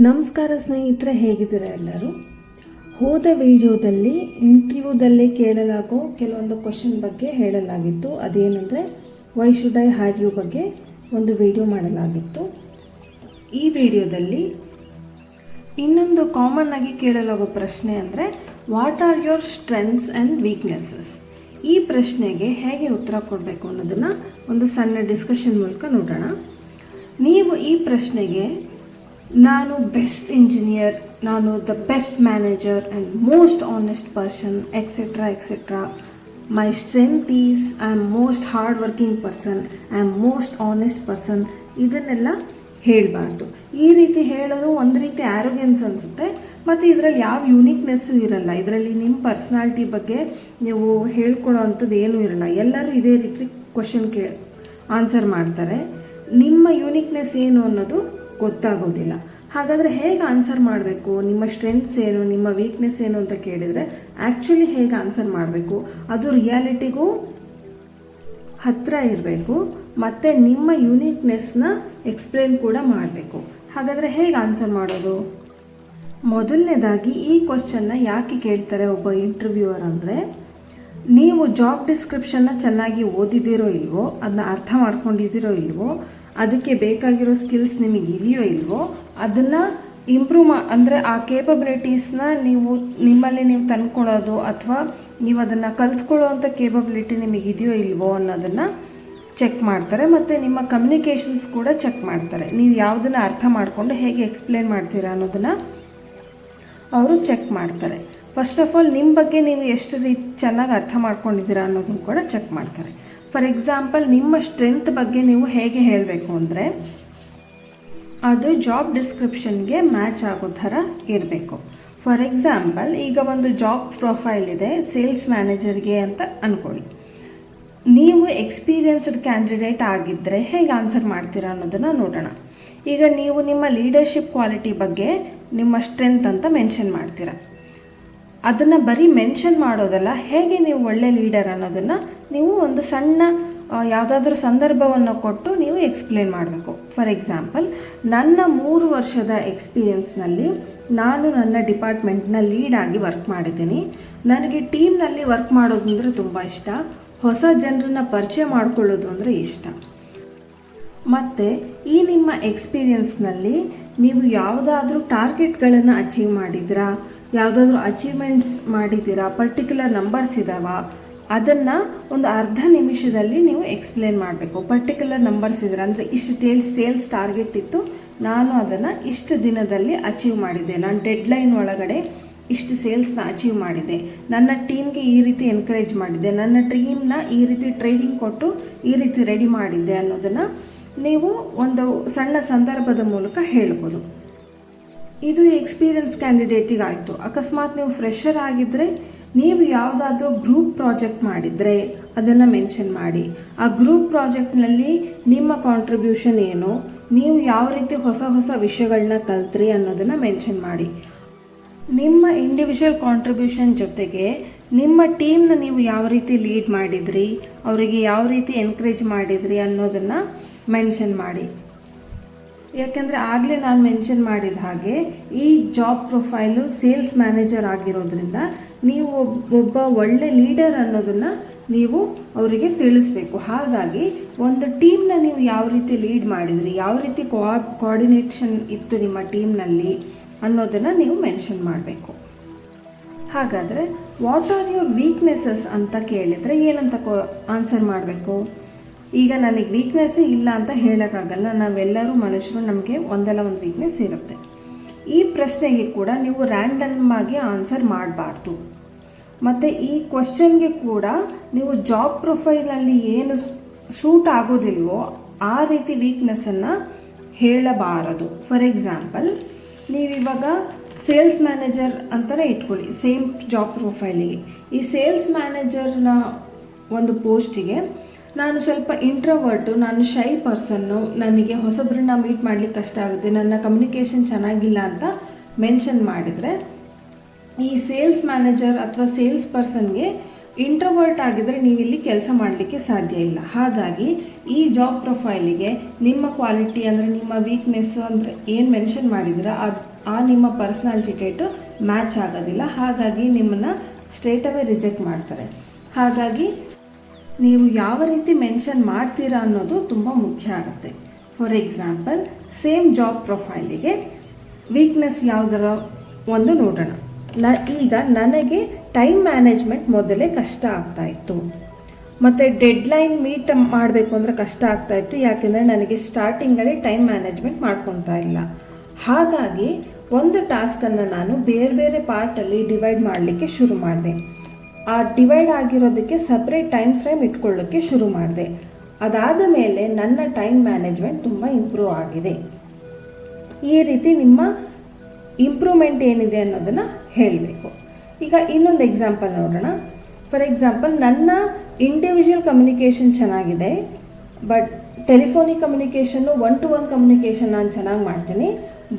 ನಮಸ್ಕಾರ ಸ್ನೇಹಿತರೆ, ಹೇಗಿದ್ದೀರಾ ಎಲ್ಲರೂ? ಹೋದ ವಿಡಿಯೋದಲ್ಲಿ ಇಂಟರ್ವ್ಯೂದಲ್ಲಿ ಕೇಳಲಾಗೋ ಕೆಲವೊಂದು ಕ್ವಶನ್ ಬಗ್ಗೆ ಹೇಳಲಾಗಿತ್ತು. ಅದೇನೆಂದರೆ why should I hire you ಬಗ್ಗೆ ಒಂದು ವಿಡಿಯೋ ಮಾಡಲಾಗಿತ್ತು. ಈ ವಿಡಿಯೋದಲ್ಲಿ ಇನ್ನೊಂದು ಕಾಮನ್ ಆಗಿ ಕೇಳಲಾಗೋ ಪ್ರಶ್ನೆ ಅಂದರೆ what are your strengths and weaknesses. ಈ ಪ್ರಶ್ನೆಗೆ ಹೇಗೆ ಉತ್ತರ ಕೊಡಬೇಕು ಅನ್ನೋದನ್ನು ಒಂದು ಸಣ್ಣ ಡಿಸ್ಕಷನ್ ಮೂಲಕ ನೋಡೋಣ. ನೀವು ಈ ಪ್ರಶ್ನೆಗೆ ನಾನು ಬೆಸ್ಟ್ ಇಂಜಿನಿಯರ್, ನಾನು the best manager and most honest person etcetera my strength is I am most hard working person, I am most honest person, ಇದನ್ನೆಲ್ಲ ಹೇಳಬಾರ್ದು. ಈ ರೀತಿ ಹೇಳೋದು ಒಂದು ರೀತಿ ಆ್ಯರೋಗೆನ್ಸ್ ಅನಿಸುತ್ತೆ ಮತ್ತು ಇದರಲ್ಲಿ ಯಾವ ಯುನೀಕ್ನೆಸ್ಸು ಇರಲ್ಲ. ಇದರಲ್ಲಿ ನಿಮ್ಮ ಪರ್ಸ್ನಾಲಿಟಿ ಬಗ್ಗೆ ನೀವು ಹೇಳ್ಕೊಳ್ಳೋ ಅಂಥದ್ದು ಏನೂ ಇರಲ್ಲ. ಎಲ್ಲರೂ ಇದೇ ರೀತಿ ಕ್ವಶನ್ ಆನ್ಸರ್ ಮಾಡ್ತಾರೆ. ನಿಮ್ಮ ಯುನೀಕ್ನೆಸ್ ಏನು ಅನ್ನೋದು ಗೊತ್ತಾಗೋದಿಲ್ಲ. ಹಾಗಾದರೆ ಹೇಗೆ ಆನ್ಸರ್ ಮಾಡಬೇಕು, ನಿಮ್ಮ ಸ್ಟ್ರೆಂತ್ಸ್ ಏನು, ನಿಮ್ಮ ವೀಕ್ನೆಸ್ ಏನು ಅಂತ ಕೇಳಿದರೆ ಆ್ಯಕ್ಚುಲಿ ಹೇಗೆ ಆನ್ಸರ್ ಮಾಡಬೇಕು, ಅದು ರಿಯಾಲಿಟಿಗೂ ಹತ್ತಿರ ಇರಬೇಕು ಮತ್ತು ನಿಮ್ಮ ಯುನೀಕ್ನೆಸ್ನ ಎಕ್ಸ್ಪ್ಲೇನ್ ಕೂಡ ಮಾಡಬೇಕು. ಹಾಗಾದರೆ ಹೇಗೆ ಆನ್ಸರ್ ಮಾಡೋದು? ಮೊದಲನೇದಾಗಿ ಈ ಕ್ವಶನ್ನ ಯಾಕೆ ಕೇಳ್ತಾರೆ ಒಬ್ಬ ಇಂಟರ್ವ್ಯೂವರ್ ಅಂದರೆ, ನೀವು ಜಾಬ್ ಡಿಸ್ಕ್ರಿಪ್ಷನ್ನ ಚೆನ್ನಾಗಿ ಓದಿದ್ದೀರೋ ಇಲ್ವೋ, ಅದನ್ನ ಅರ್ಥ ಮಾಡ್ಕೊಂಡಿದ್ದೀರೋ ಇಲ್ವೋ, ಅದಕ್ಕೆ ಬೇಕಾಗಿರೋ ಸ್ಕಿಲ್ಸ್ ನಿಮಗೆ ಇದೆಯೋ ಇಲ್ವೋ, ಅದನ್ನು ಇಂಪ್ರೂವ್ ಅಂದರೆ ಆ ಕೇಪಬಿಲಿಟೀಸ್ನ ನಿಮ್ಮಲ್ಲಿ ನೀವು ತಂದ್ಕೊಳ್ಳೋದು ಅಥವಾ ನೀವು ಅದನ್ನು ಕಲ್ತ್ಕೊಳ್ಳೋ ಅಂಥ ಕೇಪಬಿಲಿಟಿ ನಿಮಗೆ ಇದೆಯೋ ಇಲ್ವೋ ಅನ್ನೋದನ್ನು ಚೆಕ್ ಮಾಡ್ತಾರೆ. ಮತ್ತು ನಿಮ್ಮ ಕಮ್ಯುನಿಕೇಷನ್ಸ್ ಕೂಡ ಚೆಕ್ ಮಾಡ್ತಾರೆ. ನೀವು ಯಾವುದನ್ನು ಅರ್ಥ ಮಾಡಿಕೊಂಡು ಹೇಗೆ ಎಕ್ಸ್ಪ್ಲೇನ್ ಮಾಡ್ತೀರಾ ಅನ್ನೋದನ್ನು ಅವರು ಚೆಕ್ ಮಾಡ್ತಾರೆ. ಫಸ್ಟ್ ಆಫ್ ಆಲ್ ನಿಮ್ಮ ಬಗ್ಗೆ ನೀವು ಎಷ್ಟು ಚೆನ್ನಾಗಿ ಅರ್ಥ ಮಾಡ್ಕೊಂಡಿದ್ದೀರಾ ಅನ್ನೋದನ್ನು ಕೂಡ ಚೆಕ್ ಮಾಡ್ತಾರೆ. ಫಾರ್ ಎಕ್ಸಾಂಪಲ್, ನಿಮ್ಮ ಸ್ಟ್ರೆಂತ್ ಬಗ್ಗೆ ನೀವು ಹೇಗೆ ಹೇಳಬೇಕು ಅಂದರೆ ಅದು ಜಾಬ್ ಡಿಸ್ಕ್ರಿಪ್ಷನ್ಗೆ ಮ್ಯಾಚ್ ಆಗೋ ಥರ ಇರಬೇಕು. ಫಾರ್ ಎಕ್ಸಾಂಪಲ್, ಈಗ ಒಂದು ಜಾಬ್ ಪ್ರೊಫೈಲ್ ಇದೆ ಸೇಲ್ಸ್ ಮ್ಯಾನೇಜರ್ಗೆ ಅಂತ ಅಂದ್ಕೊಳ್ಳಿ. ನೀವು ಎಕ್ಸ್ಪೀರಿಯನ್ಸ್ಡ್ ಕ್ಯಾಂಡಿಡೇಟ್ ಆಗಿದ್ದರೆ ಹೇಗೆ ಆನ್ಸರ್ ಮಾಡ್ತೀರಾ ಅನ್ನೋದನ್ನು ನೋಡೋಣ. ಈಗ ನೀವು ನಿಮ್ಮ ಲೀಡರ್ಶಿಪ್ ಕ್ವಾಲಿಟಿ ಬಗ್ಗೆ ನಿಮ್ಮ ಸ್ಟ್ರೆಂತ್ ಅಂತ ಮೆನ್ಷನ್ ಮಾಡ್ತೀರಾ. ಅದನ್ನು ಬರೀ ಮೆನ್ಷನ್ ಮಾಡೋದಲ್ಲ, ಹೇಗೆ ನೀವು ಒಳ್ಳೆ ಲೀಡರ್ ಅನ್ನೋದನ್ನು ನೀವು ಒಂದು ಸಣ್ಣ ಯಾವುದಾದ್ರೂ ಸಂದರ್ಭವನ್ನು ಕೊಟ್ಟು ನೀವು ಎಕ್ಸ್ಪ್ಲೇನ್ ಮಾಡಬೇಕು. ಫಾರ್ ಎಕ್ಸಾಂಪಲ್, ನನ್ನ 3 ವರ್ಷದ ಎಕ್ಸ್ಪೀರಿಯನ್ಸ್ನಲ್ಲಿ ನಾನು ನನ್ನ ಡಿಪಾರ್ಟ್ಮೆಂಟ್ನ ಲೀಡಾಗಿ ವರ್ಕ್ ಮಾಡಿದ್ದೀನಿ. ನನಗೆ ಟೀಮ್ನಲ್ಲಿ ವರ್ಕ್ ಮಾಡೋದು ಅಂದರೆ ತುಂಬ ಇಷ್ಟ. ಹೊಸ ಜನರನ್ನು ಪರಿಚಯ ಮಾಡಿಕೊಳ್ಳೋದು ಅಂದರೆ ಇಷ್ಟ. ಮತ್ತು ಈ ನಿಮ್ಮ ಎಕ್ಸ್ಪೀರಿಯನ್ಸ್ನಲ್ಲಿ ನೀವು ಯಾವುದಾದ್ರೂ ಟಾರ್ಗೆಟ್ಗಳನ್ನು ಅಚೀವ್ ಮಾಡಿದ್ದೀರಾ, ಯಾವುದಾದ್ರೂ ಅಚೀವ್ಮೆಂಟ್ಸ್ ಮಾಡಿದ್ದೀರಾ, ಪರ್ಟಿಕ್ಯುಲರ್ ನಂಬರ್ಸ್ ಇದ್ದಾವ, ಅದನ್ನು ಒಂದು ಅರ್ಧ ನಿಮಿಷದಲ್ಲಿ ನೀವು ಎಕ್ಸ್ಪ್ಲೇನ್ ಮಾಡಬೇಕು. ಪರ್ಟಿಕ್ಯುಲರ್ ನಂಬರ್ಸ್ ಇದ್ದಾರೆ ಅಂದರೆ ಇಷ್ಟು ಸೇಲ್ಸ್ ಟಾರ್ಗೆಟ್ ಇತ್ತು, ನಾನು ಅದನ್ನು ಇಷ್ಟು ದಿನದಲ್ಲಿ ಅಚೀವ್ ಮಾಡಿದ್ದೆ, ನಾನು ಡೆಡ್ಲೈನ್ ಒಳಗಡೆ ಇಷ್ಟು ಸೇಲ್ಸ್ನ ಅಚೀವ್ ಮಾಡಿದೆ, ನನ್ನ ಟೀಮ್ಗೆ ಈ ರೀತಿ ಎನ್ಕರೇಜ್ ಮಾಡಿದ್ದೆ, ನನ್ನ ಟೀಮ್ನ ಈ ರೀತಿ ಟ್ರೈನಿಂಗ್ ಕೊಟ್ಟು ಈ ರೀತಿ ರೆಡಿ ಮಾಡಿದ್ದೆ ಅನ್ನೋದನ್ನು ನೀವು ಒಂದು ಸಣ್ಣ ಸಂದರ್ಭದ ಮೂಲಕ ಹೇಳ್ಬೋದು. ಇದು ಎಕ್ಸ್ಪೀರಿಯನ್ಸ್ ಕ್ಯಾಂಡಿಡೇಟಿಗೆ ಆಯಿತು. ಅಕಸ್ಮಾತ್ ನೀವು ಫ್ರೆಷರ್ ಆಗಿದ್ದರೆ ನೀವು ಯಾವುದಾದ್ರೂ ಗ್ರೂಪ್ ಪ್ರಾಜೆಕ್ಟ್ ಮಾಡಿದರೆ ಅದನ್ನು ಮೆನ್ಷನ್ ಮಾಡಿ. ಆ ಗ್ರೂಪ್ ಪ್ರಾಜೆಕ್ಟ್ನಲ್ಲಿ ನಿಮ್ಮ ಕಾಂಟ್ರಿಬ್ಯೂಷನ್ ಏನು, ನೀವು ಯಾವ ರೀತಿ ಹೊಸ ಹೊಸ ವಿಷಯಗಳನ್ನ ಕಲ್ತ್ರಿ ಅನ್ನೋದನ್ನು ಮೆನ್ಷನ್ ಮಾಡಿ. ನಿಮ್ಮ ಇಂಡಿವಿಜುವಲ್ ಕಾಂಟ್ರಿಬ್ಯೂಷನ್ ಜೊತೆಗೆ ನಿಮ್ಮ ಟೀಮ್ನ ನೀವು ಯಾವ ರೀತಿ ಲೀಡ್ ಮಾಡಿದ್ರಿ, ಅವರಿಗೆ ಯಾವ ರೀತಿ ಎನ್ಕರೇಜ್ ಮಾಡಿದ್ರಿ ಅನ್ನೋದನ್ನು ಮೆನ್ಷನ್ ಮಾಡಿ. ಯಾಕೆಂದರೆ ಆಗಲೇ ನಾನು ಮೆನ್ಷನ್ ಮಾಡಿದ ಹಾಗೆ ಈ ಜಾಬ್ ಪ್ರೊಫೈಲು ಸೇಲ್ಸ್ ಮ್ಯಾನೇಜರ್ ಆಗಿರೋದ್ರಿಂದ ನೀವು ಒಬ್ಬ ಒಳ್ಳೆ ಲೀಡರ್ ಅನ್ನೋದನ್ನು ನೀವು ಅವರಿಗೆ ತಿಳಿಸ್ಬೇಕು. ಹಾಗಾಗಿ ಒಂದು ಟೀಮ್ನ ನೀವು ಯಾವ ರೀತಿ ಲೀಡ್ ಮಾಡಿದ್ರಿ, ಯಾವ ರೀತಿ ಕೋಆರ್ಡಿನೇಷನ್ ಇತ್ತು ನಿಮ್ಮ ಟೀಮ್ನಲ್ಲಿ ಅನ್ನೋದನ್ನು ನೀವು ಮೆನ್ಷನ್ ಮಾಡಬೇಕು. ಹಾಗಾದರೆ ವಾಟ್ ಆರ್ ಯುವರ್ ವೀಕ್ನೆಸಸ್ ಅಂತ ಕೇಳಿದರೆ ಏನಂತ ಆನ್ಸರ್ ಮಾಡಬೇಕು? ಈಗ ನನಗೆ ವೀಕ್ನೆಸ್ಸೇ ಇಲ್ಲ ಅಂತ ಹೇಳೋಕ್ಕಾಗಲ್ಲ. ನಾವೆಲ್ಲರೂ ಮನುಷ್ಯರು, ನಮಗೆ ಒಂದಲ್ಲ ಒಂದು ವೀಕ್ನೆಸ್ ಇರುತ್ತೆ. ಈ ಪ್ರಶ್ನೆಗೆ ಕೂಡ ನೀವು ರ್ಯಾಂಡಮ್ ಆಗಿ ಆನ್ಸರ್ ಮಾಡಬಾರ್ದು. ಮತ್ತು ಈ ಕ್ವಶನ್ಗೆ ಕೂಡ ನೀವು ಜಾಬ್ ಪ್ರೊಫೈಲಲ್ಲಿ ಏನು ಸೂಟ್ ಆಗೋದಿಲ್ವೋ ಆ ರೀತಿ ವೀಕ್ನೆಸ್ಸನ್ನು ಹೇಳಬಾರದು. ಫಾರ್ ಎಕ್ಸಾಂಪಲ್, ನೀವಿವಾಗ ಸೇಲ್ಸ್ ಮ್ಯಾನೇಜರ್ ಅಂತಲೇ ಇಟ್ಕೊಳ್ಳಿ, ಸೇಮ್ ಜಾಬ್ ಪ್ರೊಫೈಲಿಗೆ. ಈ ಸೇಲ್ಸ್ ಮ್ಯಾನೇಜರ್ನ ಒಂದು ಪೋಸ್ಟಿಗೆ ನಾನು ಸ್ವಲ್ಪ ಇಂಟ್ರೋವರ್ಟು, ನಾನು ಶೈ ಪರ್ಸನ್ನು, ನನಗೆ ಹೊಸಬ್ರನ್ನ ಮೀಟ್ ಮಾಡಲಿಕ್ಕೆ ಕಷ್ಟ ಆಗುತ್ತೆ, ನನ್ನ ಕಮ್ಯುನಿಕೇಷನ್ ಚೆನ್ನಾಗಿಲ್ಲ ಅಂತ ಮೆನ್ಷನ್ ಮಾಡಿದರೆ ಈ ಸೇಲ್ಸ್ ಮ್ಯಾನೇಜರ್ ಅಥವಾ ಸೇಲ್ಸ್ ಪರ್ಸನ್ಗೆ ಇಂಟ್ರೋವರ್ಟ್ ಆಗಿದ್ದರೆ ನೀವು ಇಲ್ಲಿ ಕೆಲಸ ಮಾಡಲಿಕ್ಕೆ ಸಾಧ್ಯ ಇಲ್ಲ. ಹಾಗಾಗಿ ಈ ಜಾಬ್ ಪ್ರೊಫೈಲಿಗೆ ನಿಮ್ಮ ಕ್ವಾಲಿಟಿ ಅಂದರೆ ನಿಮ್ಮ ವೀಕ್ನೆಸ್ಸು ಅಂದರೆ ಏನು ಮೆನ್ಷನ್ ಮಾಡಿದ್ದೀರಾ ಆ ನಿಮ್ಮ ಪರ್ಸ್ನಾಲಿಟಿ ಟ್ರೇಟು ಮ್ಯಾಚ್ ಆಗೋದಿಲ್ಲ. ಹಾಗಾಗಿ ನಿಮ್ಮನ್ನು ಸ್ಟ್ರೇಟ್ ಅವೇ ರಿಜೆಕ್ಟ್ ಮಾಡ್ತಾರೆ. ಹಾಗಾಗಿ ನೀವು ಯಾವ ರೀತಿ ಮೆನ್ಷನ್ ಮಾಡ್ತೀರಾ ಅನ್ನೋದು ತುಂಬ ಮುಖ್ಯ ಆಗುತ್ತೆ. ಫಾರ್ ಎಕ್ಸಾಂಪಲ್, ಸೇಮ್ ಜಾಬ್ ಪ್ರೊಫೈಲಿಗೆ ವೀಕ್ನೆಸ್ ಯಾವುದರ ಒಂದು ನೋಡೋಣ. ಈಗ ನನಗೆ ಟೈಮ್ ಮ್ಯಾನೇಜ್ಮೆಂಟ್ ಮೊದಲೇ ಕಷ್ಟ ಆಗ್ತಾಯಿತ್ತು, ಮತ್ತು ಡೆಡ್ಲೈನ್ ಮೀಟ್ ಮಾಡಬೇಕು ಅಂದರೆ ಕಷ್ಟ ಆಗ್ತಾಯಿತ್ತು. ಯಾಕೆಂದರೆ ನನಗೆ ಸ್ಟಾರ್ಟಿಂಗಲ್ಲಿ ಟೈಮ್ ಮ್ಯಾನೇಜ್ಮೆಂಟ್ ಮಾಡ್ಕೊತಾ ಇಲ್ಲ. ಹಾಗಾಗಿ ಒಂದು ಟಾಸ್ಕನ್ನು ನಾನು ಬೇರೆ ಬೇರೆ ಪಾರ್ಟಲ್ಲಿ ಡಿವೈಡ್ ಮಾಡಲಿಕ್ಕೆ ಶುರು ಮಾಡಿದೆ. ಆ ಡಿವೈಡ್ ಆಗಿರೋದಕ್ಕೆ ಸಪ್ರೇಟ್ ಟೈಮ್ ಫ್ರೇಮ್ ಇಟ್ಕೊಳ್ಳೋಕ್ಕೆ ಶುರು ಮಾಡಿದೆ. ಅದಾದ ಮೇಲೆ ನನ್ನ ಟೈಮ್ ಮ್ಯಾನೇಜ್ಮೆಂಟ್ ತುಂಬ ಇಂಪ್ರೂವ್ ಆಗಿದೆ. ಈ ರೀತಿ ನಿಮ್ಮ ಇಂಪ್ರೂವ್ಮೆಂಟ್ ಏನಿದೆ ಅನ್ನೋದನ್ನು ಹೇಳಬೇಕು. ಈಗ ಇನ್ನೊಂದು ಎಕ್ಸಾಂಪಲ್ ನೋಡೋಣ. ಫಾರ್ ಎಕ್ಸಾಂಪಲ್, ನನ್ನ ಇಂಡಿವಿಜುವಲ್ ಕಮ್ಯುನಿಕೇಷನ್ ಚೆನ್ನಾಗಿದೆ, but telephonic communication 1-to-1 communication ನಾನು ಚೆನ್ನಾಗಿ ಮಾಡ್ತೀನಿ.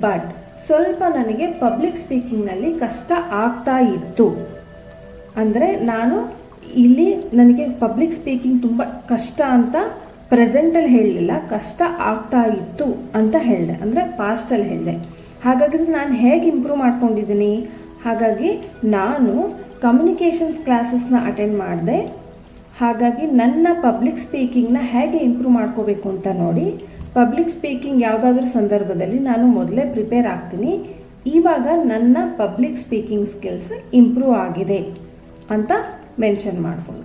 ಬಟ್ ಸ್ವಲ್ಪ ನನಗೆ ಪಬ್ಲಿಕ್ ಸ್ಪೀಕಿಂಗ್ನಲ್ಲಿ ಕಷ್ಟ ಆಗ್ತಾ ಇತ್ತು. ಅಂದರೆ ನಾನು ಇಲ್ಲಿ ನನಗೆ ಪಬ್ಲಿಕ್ ಸ್ಪೀಕಿಂಗ್ ತುಂಬ ಕಷ್ಟ ಅಂತ ಪ್ರೆಸೆಂಟಲ್ಲಿ ಹೇಳಲಿಲ್ಲ, ಕಷ್ಟ ಆಗ್ತಾ ಇತ್ತು ಅಂತ ಹೇಳಿದೆ, ಅಂದರೆ ಪಾಸ್ಟಲ್ಲಿ ಹೇಳಿದೆ. ಹಾಗಾಗಿ ನಾನು ಹೇಗೆ ಇಂಪ್ರೂವ್ ಮಾಡ್ಕೊಂಡಿದ್ದೀನಿ? ಹಾಗಾಗಿ ನಾನು ಕಮ್ಯುನಿಕೇಷನ್ಸ್ ಕ್ಲಾಸಸ್ನ ಅಟೆಂಡ್ ಮಾಡಿದೆ. ಹಾಗಾಗಿ ನನ್ನ ಪಬ್ಲಿಕ್ ಸ್ಪೀಕಿಂಗ್ನ ಹೇಗೆ ಇಂಪ್ರೂವ್ ಮಾಡ್ಕೋಬೇಕು ಅಂತ ನೋಡಿ, ಪಬ್ಲಿಕ್ ಸ್ಪೀಕಿಂಗ್ ಯಾವುದಾದ್ರೂ ಸಂದರ್ಭದಲ್ಲಿ ನಾನು ಮೊದಲೇ ಪ್ರಿಪೇರ್ ಆಗ್ತೀನಿ. ಇವಾಗ ನನ್ನ ಪಬ್ಲಿಕ್ ಸ್ಪೀಕಿಂಗ್ ಸ್ಕಿಲ್ಸ್ ಇಂಪ್ರೂವ್ ಆಗಿದೆ ಅಂತ ಮೆನ್ಷನ್ ಮಾಡಿಕೊಂಡು.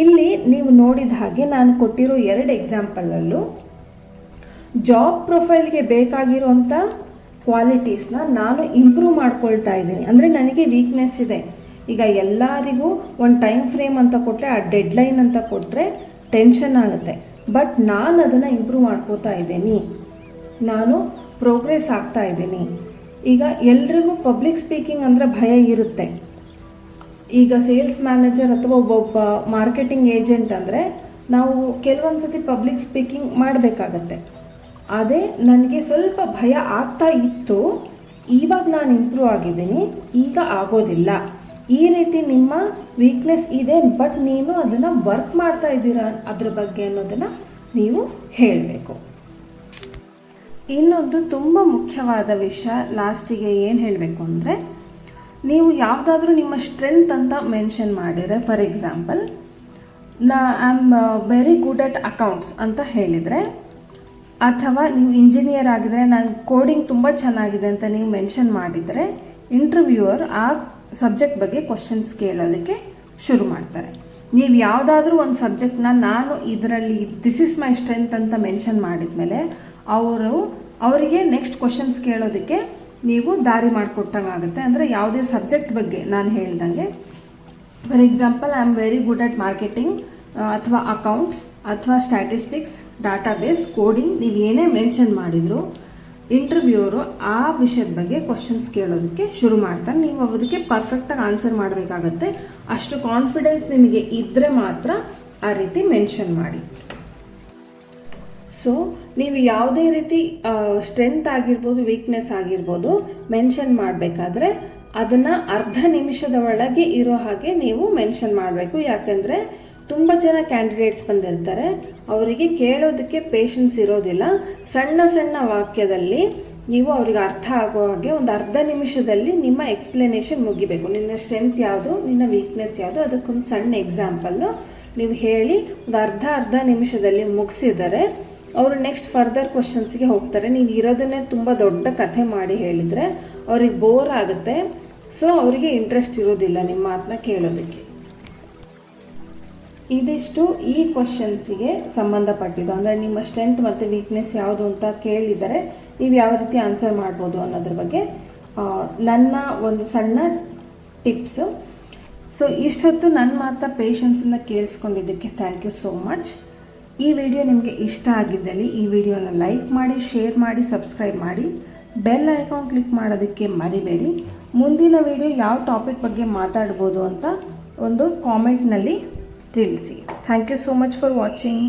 ಇಲ್ಲಿ ನೀವು ನೋಡಿದ ಹಾಗೆ ನಾನು ಕೊಟ್ಟಿರೋ 2 ಎಕ್ಸಾಂಪಲಲ್ಲೂ ಜಾಬ್ ಪ್ರೊಫೈಲ್ಗೆ ಬೇಕಾಗಿರೋಂಥ ಕ್ವಾಲಿಟೀಸ್ನ ನಾನು ಇಂಪ್ರೂವ್ ಮಾಡ್ಕೊಳ್ತಾ ಇದ್ದೀನಿ. ಅಂದರೆ ನನಗೆ ವೀಕ್ನೆಸ್ ಇದೆ. ಈಗ ಎಲ್ಲರಿಗೂ ಒಂದು ಟೈಮ್ ಫ್ರೇಮ್ ಅಂತ ಕೊಟ್ಟರೆ, ಆ ಡೆಡ್ಲೈನ್ ಅಂತ ಕೊಟ್ಟರೆ ಟೆನ್ಷನ್ ಆಗುತ್ತೆ. ಬಟ್ ನಾನು ಅದನ್ನು ಇಂಪ್ರೂವ್ ಮಾಡ್ಕೋತಾ ಇದ್ದೀನಿ, ನಾನು ಪ್ರೋಗ್ರೆಸ್ ಆಗ್ತಾ ಇದ್ದೀನಿ. ಈಗ ಎಲ್ರಿಗೂ ಪಬ್ಲಿಕ್ ಸ್ಪೀಕಿಂಗ್ ಅಂದರೆ ಭಯ ಇರುತ್ತೆ. ಈಗ ಸೇಲ್ಸ್ ಮ್ಯಾನೇಜರ್ ಅಥವಾ ಒಬ್ಬ ಮಾರ್ಕೆಟಿಂಗ್ ಏಜೆಂಟ್ ಅಂದರೆ ನಾವು ಕೆಲವೊಂದು ಸತಿ ಪಬ್ಲಿಕ್ ಸ್ಪೀಕಿಂಗ್ ಮಾಡಬೇಕಾಗತ್ತೆ. ಅದೇ ನನಗೆ ಸ್ವಲ್ಪ ಭಯ ಆಗ್ತಾ ಇತ್ತು, ಇವಾಗ ನಾನು ಇಂಪ್ರೂವ್ ಆಗಿದ್ದೀನಿ, ಈಗ ಆಗೋದಿಲ್ಲ. ಈ ರೀತಿ ನಿಮ್ಮ ವೀಕ್ನೆಸ್ ಇದೆ, ಬಟ್ ನೀವು ಅದನ್ನು ವರ್ಕ್ ಮಾಡ್ತಾ ಇದ್ದೀರಾ ಅದ್ರ ಬಗ್ಗೆ ಅನ್ನೋದನ್ನು ನೀವು ಹೇಳಬೇಕು. ಇನ್ನೊಂದು ತುಂಬ ಮುಖ್ಯವಾದ ವಿಷಯ ಲಾಸ್ಟಿಗೆ ಏನು ಹೇಳಬೇಕು ಅಂದರೆ, ನೀವು ಯಾವುದಾದ್ರೂ ನಿಮ್ಮ ಸ್ಟ್ರೆಂತ್ ಅಂತ ಮೆನ್ಷನ್ ಮಾಡಿದರೆ, for example I am very good at accounts ಅಂತ ಹೇಳಿದರೆ, ಅಥವಾ ನೀವು ಇಂಜಿನಿಯರ್ ಆಗಿದರೆ ನಾನು ಕೋಡಿಂಗ್ ತುಂಬ ಚೆನ್ನಾಗಿದೆ ಅಂತ ನೀವು ಮೆನ್ಷನ್ ಮಾಡಿದರೆ, ಇಂಟರ್ವ್ಯೂವರ್ ಆ ಸಬ್ಜೆಕ್ಟ್ ಬಗ್ಗೆ ಕ್ವಶನ್ಸ್ ಕೇಳೋದಕ್ಕೆ ಶುರು ಮಾಡ್ತಾರೆ. ನೀವು ಯಾವುದಾದ್ರೂ ಒಂದು ಸಬ್ಜೆಕ್ಟ್ನ ನಾನು ಇದರಲ್ಲಿ ದಿಸ್ ಇಸ್ ಮೈ ಸ್ಟ್ರೆಂತ್ ಅಂತ ಮೆನ್ಷನ್ ಮಾಡಿದ ಮೇಲೆ ಅವರಿಗೆ ನೆಕ್ಸ್ಟ್ ಕ್ವಶನ್ಸ್ ಕೇಳೋದಕ್ಕೆ ನೀವು ದಾರಿ ಮಾಡಿಕೊಟ್ಟಂಗೆ ಆಗುತ್ತೆ. ಅಂದರೆ ಯಾವುದೇ ಸಬ್ಜೆಕ್ಟ್ ಬಗ್ಗೆ ನಾನು ಹೇಳ್ದಂಗೆ, for example I am very good at marketing ಅಥವಾ ಅಕೌಂಟ್ಸ್ ಅಥವಾ ಸ್ಟ್ಯಾಟಿಸ್ಟಿಕ್ಸ್, ಡಾಟಾಬೇಸ್, ಕೋಡಿಂಗ್, ನೀವು ಏನೇ ಮೆನ್ಷನ್ ಮಾಡಿದ್ರು ಇಂಟರ್ವ್ಯೂವರು ಆ ವಿಷಯದ ಬಗ್ಗೆ ಕ್ವಶನ್ಸ್ ಕೇಳೋದಕ್ಕೆ ಶುರು ಮಾಡ್ತಾರೆ. ನೀವು ಅದಕ್ಕೆ ಪರ್ಫೆಕ್ಟಾಗಿ ಆನ್ಸರ್ ಮಾಡಬೇಕಾಗತ್ತೆ. ಅಷ್ಟು ಕಾನ್ಫಿಡೆನ್ಸ್ ನಿಮಗೆ ಇದ್ದರೆ ಮಾತ್ರ ಆ ರೀತಿ ಮೆನ್ಷನ್ ಮಾಡಿ. ಸೊ ನೀವು ಯಾವುದೇ ರೀತಿ ಸ್ಟ್ರೆಂತ್ ಆಗಿರ್ಬೋದು, ವೀಕ್ನೆಸ್ ಆಗಿರ್ಬೋದು ಮೆನ್ಷನ್ ಮಾಡಬೇಕಾದ್ರೆ ಅದನ್ನು ಅರ್ಧ ನಿಮಿಷದ ಒಳಗೆ ಇರೋ ಹಾಗೆ ನೀವು ಮೆನ್ಷನ್ ಮಾಡಬೇಕು. ಯಾಕೆಂದರೆ ತುಂಬ ಜನ ಕ್ಯಾಂಡಿಡೇಟ್ಸ್ ಬಂದಿರ್ತಾರೆ, ಅವರಿಗೆ ಕೇಳೋದಕ್ಕೆ ಪೇಷನ್ಸ್ ಇರೋದಿಲ್ಲ. ಸಣ್ಣ ಸಣ್ಣ ವಾಕ್ಯದಲ್ಲಿ ನೀವು ಅವರಿಗೆ ಅರ್ಥ ಆಗೋ ಹಾಗೆ ಒಂದು ಅರ್ಧ ನಿಮಿಷದಲ್ಲಿ ನಿಮ್ಮ ಎಕ್ಸ್ಪ್ಲನೇಷನ್ ಮುಗಿಬೇಕು. ನಿನ್ನ ಸ್ಟ್ರೆಂತ್ ಯಾವುದು, ನಿನ್ನ ವೀಕ್ನೆಸ್ ಯಾವುದು, ಅದಕ್ಕೊಂದು ಸಣ್ಣ ಎಕ್ಸಾಂಪಲ್ಲು ನೀವು ಹೇಳಿ ಒಂದು ಅರ್ಧ ನಿಮಿಷದಲ್ಲಿ ಮುಗಿಸಿದರೆ ಅವರು ನೆಕ್ಸ್ಟ್ ಫರ್ದರ್ ಕ್ವಶನ್ಸ್ಗೆ ಹೋಗ್ತಾರೆ. ನೀವು ಇರೋದನ್ನೇ ತುಂಬ ದೊಡ್ಡ ಕಥೆ ಮಾಡಿ ಹೇಳಿದರೆ ಅವ್ರಿಗೆ ಬೋರ್ ಆಗುತ್ತೆ. ಸೊ ಅವರಿಗೆ ಇಂಟ್ರೆಸ್ಟ್ ಇರೋದಿಲ್ಲ ನಿಮ್ಮ ಮಾತನ್ನ ಕೇಳೋದಕ್ಕೆ. ಇದಿಷ್ಟು ಈ ಕ್ವಶನ್ಸಿಗೆ ಸಂಬಂಧಪಟ್ಟಿದ್ದು. ಅಂದರೆ ನಿಮ್ಮ ಸ್ಟ್ರೆಂತ್ ಮತ್ತು ವೀಕ್ನೆಸ್ ಯಾವುದು ಅಂತ ಕೇಳಿದರೆ ನೀವು ಯಾವ ರೀತಿ ಆನ್ಸರ್ ಮಾಡ್ಬೋದು ಅನ್ನೋದ್ರ ಬಗ್ಗೆ ನನ್ನ ಒಂದು ಸಣ್ಣ ಟಿಪ್ಸು. ಸೊ ಇಷ್ಟೊತ್ತು ನನ್ನ ಮಾತ್ರ ಪೇಷನ್ಸನ್ನು ಕೇಳಿಸ್ಕೊಂಡಿದ್ದಕ್ಕೆ ಥ್ಯಾಂಕ್ ಯು ಸೋ ಮಚ್. ಈ ವಿಡಿಯೋ ನಿಮಗೆ ಇಷ್ಟ ಆಗಿದ್ದಲ್ಲಿ ಈ ವಿಡಿಯೋನ ಲೈಕ್ ಮಾಡಿ, ಶೇರ್ ಮಾಡಿ, ಸಬ್ಸ್ಕ್ರೈಬ್ ಮಾಡಿ, ಬೆಲ್ ಐಕಾನ್ ಕ್ಲಿಕ್ ಮಾಡೋದಕ್ಕೆ ಮರಿಬೇಡಿ. ಮುಂದಿನ ವಿಡಿಯೋ ಯಾವ ಟಾಪಿಕ್ ಬಗ್ಗೆ ಮಾತಾಡ್ಬೋದು ಅಂತ ಒಂದು ಕಾಮೆಂಟ್ನಲ್ಲಿ ತಿಳಿಸಿ. Thank you so much for watching.